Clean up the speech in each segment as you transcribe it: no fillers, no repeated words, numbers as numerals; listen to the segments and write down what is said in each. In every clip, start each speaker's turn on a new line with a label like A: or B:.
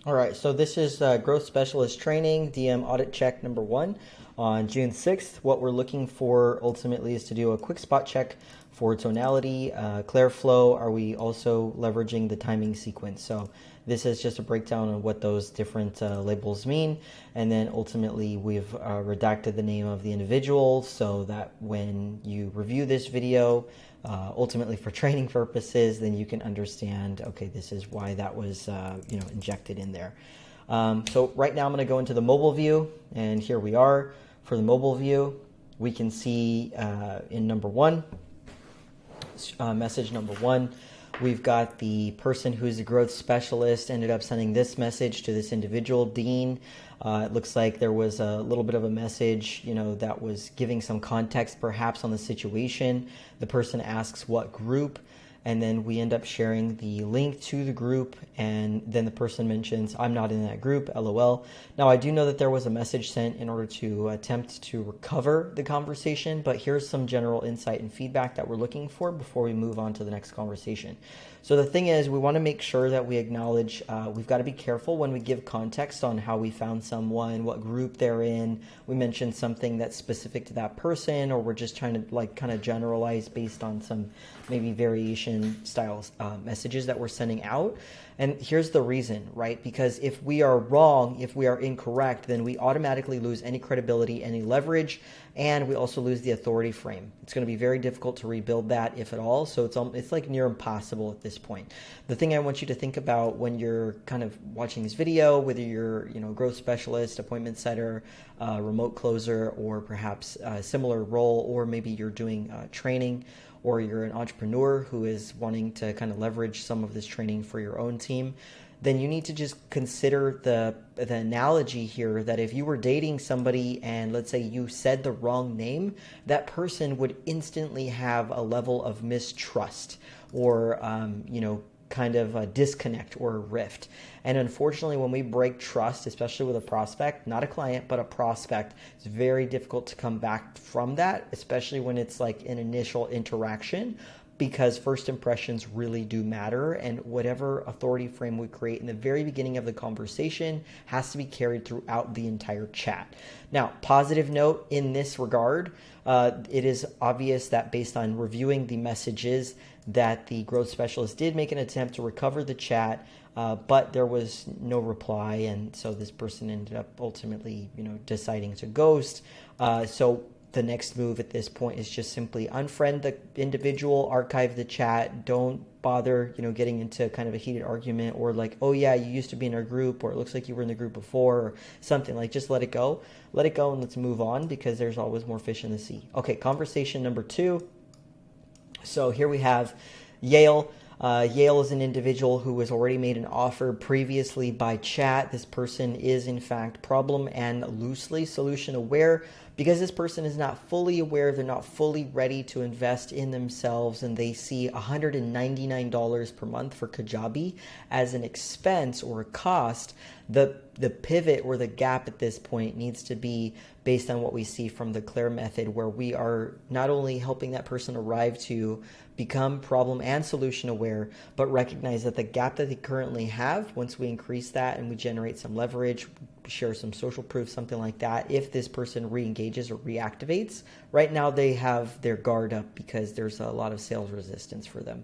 A: All right, so this is Growth Specialist Training, DM Audit Check number 1 on June 6th. What we're looking for ultimately is to do a quick spot check for tonality, clear flow. Are we also leveraging the timing sequence? So this is just a breakdown of what those different labels mean. And then ultimately we've redacted the name of the individual so that when you review this video, ultimately for training purposes, then you can understand, okay, this is why that was injected in there. So right now I'm going to go into the mobile view, and here we are. For the mobile view, we can see in number 1, message number 1, we've got the person who's a growth specialist ended up sending this message to this individual, Dean. It looks like there was a little bit of a message, that was giving some context perhaps on the situation. The person asks what group, and then we end up sharing the link to the group, and then the person mentions, I'm not in that group, LOL. Now, I do know that there was a message sent in order to attempt to recover the conversation, but here's some general insight and feedback that we're looking for before we move on to the next conversation. So the thing is, we want to make sure that we acknowledge, we've got to be careful when we give context on how we found someone, what group they're in. We mentioned something that's specific to that person, or we're just trying to kind of generalize based on some maybe variation styles messages that we're sending out. And here's the reason, right? Because if we are wrong, if we are incorrect, then we automatically lose any credibility, any leverage, and we also lose the authority frame. It's going to be very difficult to rebuild that, if at all. So it's like near impossible at this point. The thing I want you to think about when you're kind of watching this video, whether you're growth specialist, appointment setter, remote closer, or perhaps a similar role, or maybe you're doing training, or you're an entrepreneur who is wanting to kind of leverage some of this training for your own team, then you need to just consider the analogy here that if you were dating somebody and let's say you said the wrong name, that person would instantly have a level of mistrust or, kind of a disconnect or a rift. And unfortunately, when we break trust, especially with a prospect, not a client, but a prospect, it's very difficult to come back from that, especially when it's like an initial interaction, because first impressions really do matter, and whatever authority frame we create in the very beginning of the conversation has to be carried throughout the entire chat. Now, positive note in this regard, it is obvious that based on reviewing the messages that the growth specialist did make an attempt to recover the chat, but there was no reply, and so this person ended up ultimately, deciding to ghost. So the next move at this point is just simply unfriend the individual, archive the chat. Don't bother, getting into kind of a heated argument or like, oh yeah, you used to be in our group, or it looks like you were in the group before, or something. Like, just let it go, and let's move on, because there's always more fish in the sea. Okay, conversation number 2. So here we have Yale. Yale is an individual who was already made an offer previously by chat. This person is in fact problem and loosely solution aware, because this person is not fully aware, they're not fully ready to invest in themselves, and they see $199 per month for Kajabi as an expense or a cost. The pivot or the gap at this point needs to be based on what we see from the CLARE method, where we are not only helping that person arrive to become problem and solution aware, but recognize that the gap that they currently have, once we increase that and we generate some leverage, share some social proof, something like that, if this person re-engages or reactivates, right now they have their guard up because there's a lot of sales resistance for them.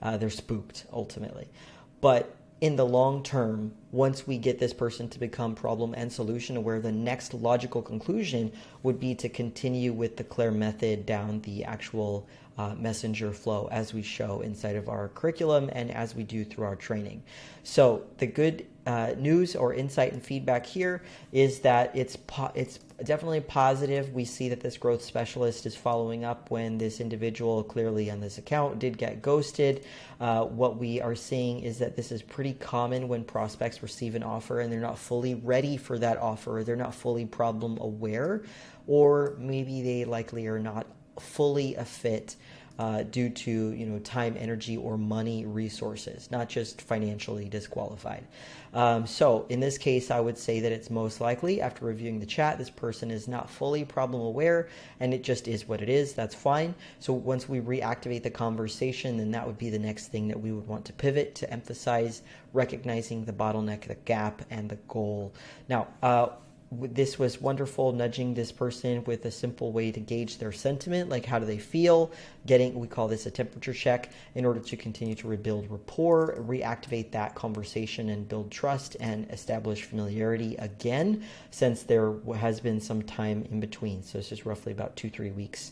A: They're spooked ultimately. But in the long term, once we get this person to become problem and solution aware, the next logical conclusion would be to continue with the CLARE method down the actual messenger flow, as we show inside of our curriculum and as we do through our training. So the good news or insight and feedback here is that it's definitely positive. We see that this growth specialist is following up when this individual clearly on this account did get ghosted. What we are seeing is that this is pretty common when prospects receive an offer and they're not fully ready for that offer, or they're not fully problem aware, or maybe they likely are not fully a fit due to time, energy, or money resources, not just financially disqualified. So in this case, I would say that it's most likely, after reviewing the chat, this person is not fully problem aware, and it just is what it is. That's fine. So once we reactivate the conversation, then that would be the next thing that we would want to pivot to emphasize recognizing the bottleneck, the gap, and the goal. Now, this was wonderful, nudging this person with a simple way to gauge their sentiment, like how do they feel, we call this a temperature check, in order to continue to rebuild rapport, reactivate that conversation, and build trust and establish familiarity again, since there has been some time in between. So it's just roughly about 2-3 weeks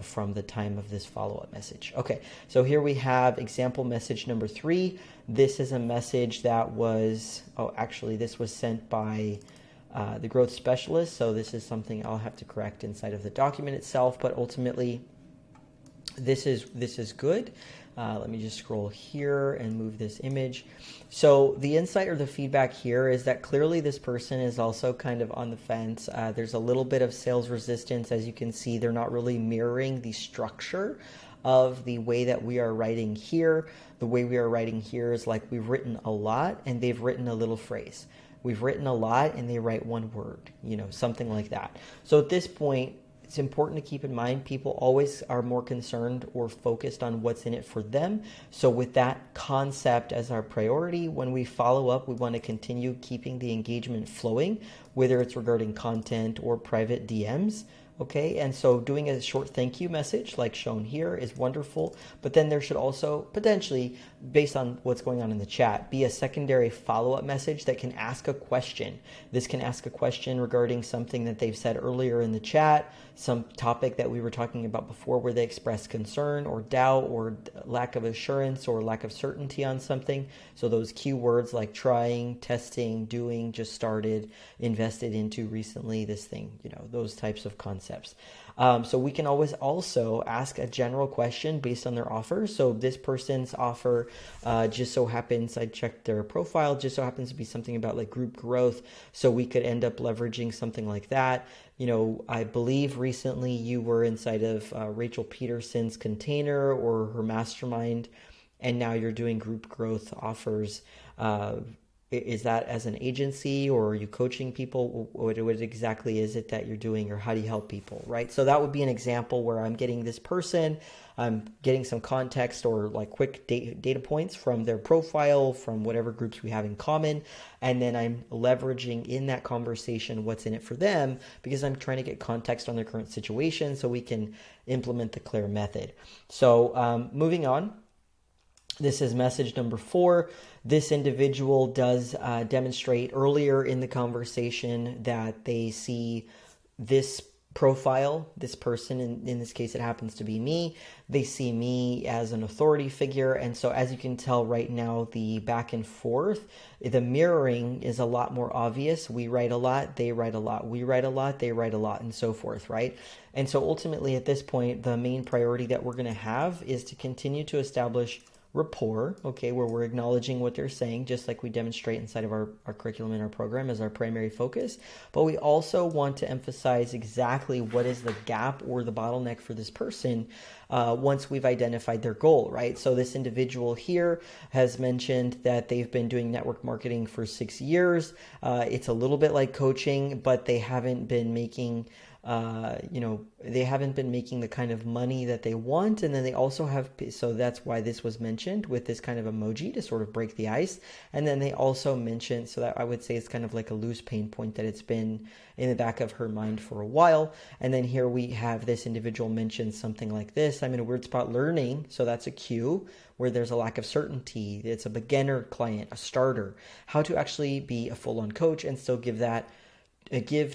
A: from the time of this follow-up message. Okay, so here we have example message number 3. This is a message that was, this was sent by the growth specialist. So this is something I'll have to correct inside of the document itself, but ultimately this is good. Let me just scroll here and move this image. So the insight or the feedback here is that clearly this person is also kind of on the fence. There's a little bit of sales resistance. As you can see, they're not really mirroring the structure of the way that we are writing here. The way we are writing here is like we've written a lot and they've written a little phrase. We've written a lot and they write one word, something like that. So at this point, it's important to keep in mind people always are more concerned or focused on what's in it for them. So with that concept as our priority, when we follow up, we want to continue keeping the engagement flowing, whether it's regarding content or private DMs. Okay, and so doing a short thank you message like shown here is wonderful, but then there should also potentially, based on what's going on in the chat, be a secondary follow-up message that can ask a question. This can ask a question regarding something that they've said earlier in the chat, some topic that we were talking about before where they expressed concern or doubt or lack of assurance or lack of certainty on something. So those keywords like trying, testing, doing, just started, invested into recently, this thing, those types of concepts. So we can always also ask a general question based on their offer. So this person's offer just so happens, I checked their profile, just so happens to be something about like group growth. So we could end up leveraging something like that. I believe recently you were inside of Rachel Peterson's container or her mastermind, and now you're doing group growth offers. Is that as an agency, or are you coaching people? What exactly is it that you're doing, or how do you help people, right? So that would be an example where I'm getting this person, I'm getting some context or like quick data points from their profile, from whatever groups we have in common, and then I'm leveraging in that conversation what's in it for them, because I'm trying to get context on their current situation so we can implement the CLAIR method. So moving on. This is message number 4. This individual does demonstrate earlier in the conversation that they see this profile, this person, in this case it happens to be me, they see me as an authority figure. And so as you can tell right now, the back and forth, the mirroring is a lot more obvious. We write a lot, they write a lot, we write a lot, they write a lot, and so forth, right? And so ultimately at this point, the main priority that we're going to have is to continue to establish rapport, okay, where we're acknowledging what they're saying, just like we demonstrate inside of our curriculum and our program as our primary focus. But we also want to emphasize exactly what is the gap or the bottleneck for this person once we've identified their goal, right? So this individual here has mentioned that they've been doing network marketing for 6 years. It's a little bit like coaching, but they haven't been making they haven't been making the kind of money that they want. And then they also have, so that's why this was mentioned with this kind of emoji to sort of break the ice. And then they also mentioned, so that I would say it's kind of like a loose pain point that it's been in the back of her mind for a while. And then here we have this individual mention something like this: I'm in a weird spot learning. So that's a cue where there's a lack of certainty. It's a beginner client, a starter, how to actually be a full-on coach and still give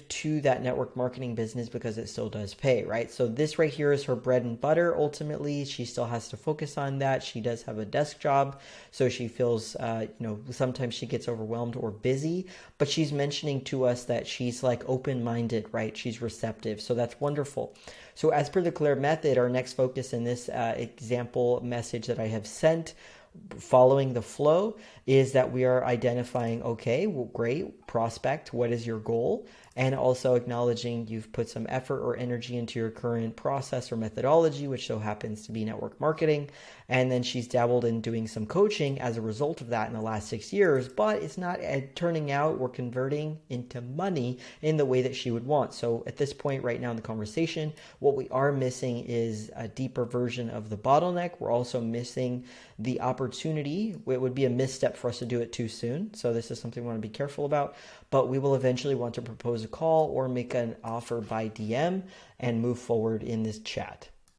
A: to that network marketing business because it still does pay, right? So this right here is her bread and butter. Ultimately, she still has to focus on that. She does have a desk job, so she feels, sometimes she gets overwhelmed or busy, but she's mentioning to us that she's like open-minded, right? She's receptive, so that's wonderful. So as per the CLAIR method, our next focus in this example message that I have sent following the flow is that we are identifying, okay, well, great, prospect, what is your goal? And also acknowledging you've put some effort or energy into your current process or methodology, which so happens to be network marketing. And then she's dabbled in doing some coaching as a result of that in the last 6 years, but it's not turning out or converting into money in the way that she would want. So at this point right now in the conversation, what we are missing is a deeper version of the bottleneck. We're also missing the opportunity. It would be a misstep for us to do it too soon. So this is something we want to be careful about, but we will eventually want to propose a call or make an offer by DM and move forward in this chat.